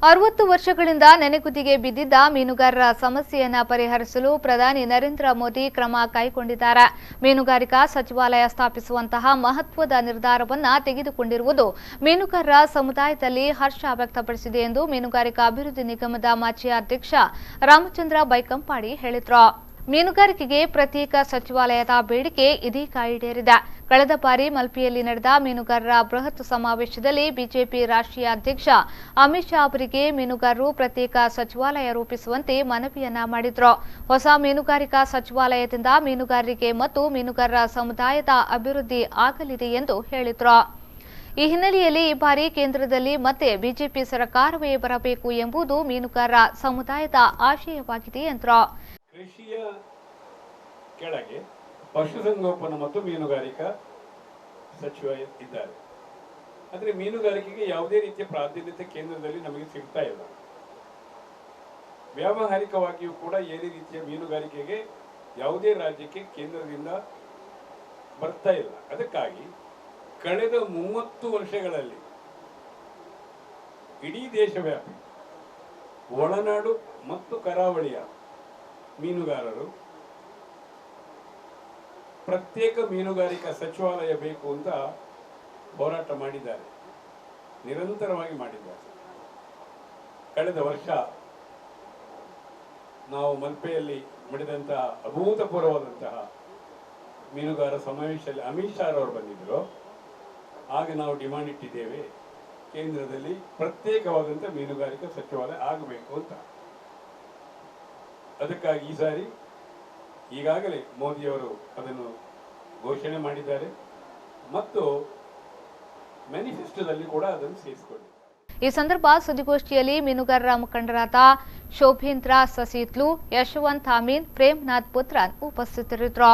60 ವರ್ಷಗಳಿಂದ ನೆನೆಗುದಿಗೆ ಬಿದ್ದಿದ್ದ ಮೀನುಗಾರರ ಸಮಸ್ಯೆಯನ್ನು ಪರಿಹರಿಸಲು ಪ್ರಧಾನಿ ನರೇಂದ್ರ ಮೋದಿ ಕ್ರಮ ಕೈಗೊಂಡಿದ್ದಾರೆ. ಮೀನುಗಾರಿಕಾ ಸಚಿವಾಲಯ ಸ್ಥಾಪಿಸುವಂತಹ ಮಹತ್ವದ ನಿರ್ಧಾರವನ್ನು ತೆಗೆದುಕೊಂಡಿರುವುದು ಮೀನುಗಾರರ ಸಮುದಾಯದಲ್ಲಿ ಹರ್ಷ ವ್ಯಕ್ತಪಡಿಸಿದೆ ಎಂದು ಮೀನುಗಾರಿಕಾ ಅಭಿವೃದ್ಧಿ ನಿಗಮದ ಮಾಜಿ ಅಧ್ಯಕ್ಷ ರಾಮಚಂದ್ರ ಬೈಕಂಪಾಡಿ ಹೇಳಿದರು. ಮೀನುಗಾರಿಕೆಗೆ ಪ್ರತ್ಯೇಕ ಸಚಿವಾಲಯದ ಬೇಡಿಕೆ ಇದೀಗ ಈಡೇರಿದೆ. ಕಳೆದ ಬಾರಿ ಮಲ್ಪೆಯಲ್ಲಿ ನಡೆದ ಮೀನುಗಾರರ ಬೃಹತ್ ಸಮಾವೇಶದಲ್ಲಿ ಬಿಜೆಪಿ ರಾಷ್ಟ್ರೀಯ ಅಧ್ಯಕ್ಷ ಅಮಿತ್ ಶಾ ಅವರಿಗೆ ಮೀನುಗಾರರು ಪ್ರತ್ಯೇಕ ಸಚಿವಾಲಯ ರೂಪಿಸುವಂತೆ ಮನವಿಯನ್ನ ಮಾಡಿದ್ರು. ಹೊಸ ಮೀನುಗಾರಿಕಾ ಸಚಿವಾಲಯದಿಂದ ಮೀನುಗಾರರಿಗೆ ಮತ್ತು ಮೀನುಗಾರರ ಸಮುದಾಯದ ಅಭಿವೃದ್ಧಿ ಆಗಲಿದೆ ಎಂದು ಹೇಳಿದ್ರು. ಈ ಹಿನ್ನೆಲೆಯಲ್ಲಿ ಈ ಬಾರಿ ಕೇಂದ್ರದಲ್ಲಿ ಮತ್ತೆ ಬಿಜೆಪಿ ಸರ್ಕಾರವೇ ಬರಬೇಕು ಎಂಬುದು ಮೀನುಗಾರರ ಸಮುದಾಯದ ಆಶಯವಾಗಿದೆ ಎಂದರು. ಕೃಷಿಯ ಕೆಳಗೆ ಪಶುಸಂಗೋಪನಾ ಮತ್ತು ಮೀನುಗಾರಿಕಾ ಸಚಿವ ಇದ್ದಾರೆ. ಆದರೆ ಮೀನುಗಾರಿಕೆಗೆ ಯಾವುದೇ ರೀತಿಯ ಪ್ರಾಧಾನ್ಯತೆ ಕೇಂದ್ರದಲ್ಲಿ ನಮಗೆ ಸಿಗ್ತಾ ಇಲ್ಲ. ವ್ಯಾವಹಾರಿಕವಾಗಿಯೂ ಕೂಡ ಏನೇ ರೀತಿಯ ಮೀನುಗಾರಿಕೆಗೆ ಯಾವುದೇ ರಾಜ್ಯಕ್ಕೆ ಕೇಂದ್ರದಿಂದ ಬರ್ತಾ ಇಲ್ಲ. ಅದಕ್ಕಾಗಿ ಕಳೆದ 30 ವರ್ಷಗಳಲ್ಲಿ ಇಡೀ ದೇಶವ್ಯಾಪಿ ಒಳನಾಡು ಮತ್ತು ಕರಾವಳಿಯ ಮೀನುಗಾರರು ಪ್ರತ್ಯೇಕ ಮೀನುಗಾರಿಕಾ ಸಚಿವಾಲಯ ಬೇಕು ಅಂತ ಹೋರಾಟ ಮಾಡಿದ್ದಾರೆ, ನಿರಂತರವಾಗಿ ಮಾಡಿದ್ದಾರೆ. ಕಳೆದ ವರ್ಷ ನಾವು ಮಲ್ಪೆಯಲ್ಲಿ ನಡೆದಂತಹ ಅಭೂತಪೂರ್ವವಾದಂತಹ ಮೀನುಗಾರ ಸಮಾವೇಶದಲ್ಲಿ ಅಮಿತ್ ಶಾ ಅವರು ಬಂದಿದ್ದರು. ಆಗ ನಾವು ಡಿಮಾಂಡ್ ಇಟ್ಟಿದ್ದೇವೆ, ಕೇಂದ್ರದಲ್ಲಿ ಪ್ರತ್ಯೇಕವಾದಂಥ ಮೀನುಗಾರಿಕಾ ಸಚಿವಾಲಯ ಆಗಬೇಕು ಅಂತ. ಅದಕ್ಕಾಗಿ ಈ ಸಾರಿ ಈಗಾಗಲೇ ಮೋದಿಯವರು ಅದನ್ನು ಘೋಷಣೆ ಮಾಡಿದ್ದಾರೆ ಮತ್ತು ಮ್ಯಾನಿಫೆಸ್ಟೋದಲ್ಲಿ ಕೂಡ ಅದನ್ನು ಸೇರಿಸಿಕೊಂಡಿದ್ದಾರೆ. ಈ ಸಂದರ್ಭ ಸುದ್ದಿಗೋಷ್ಠಿಯಲ್ಲಿ ಮೀನುಗಾರರ ಮುಖಂಡರಾದ ಶೋಭೇಂದ್ರ ಸಸೀತ್ಲು, ಯಶವಂತ್ ಅಮೀನ್, ಪ್ರೇಮ್ನಾಥ್ ಪುತ್ರನ್ ಉಪಸ್ಥಿತರಿದ್ದರು.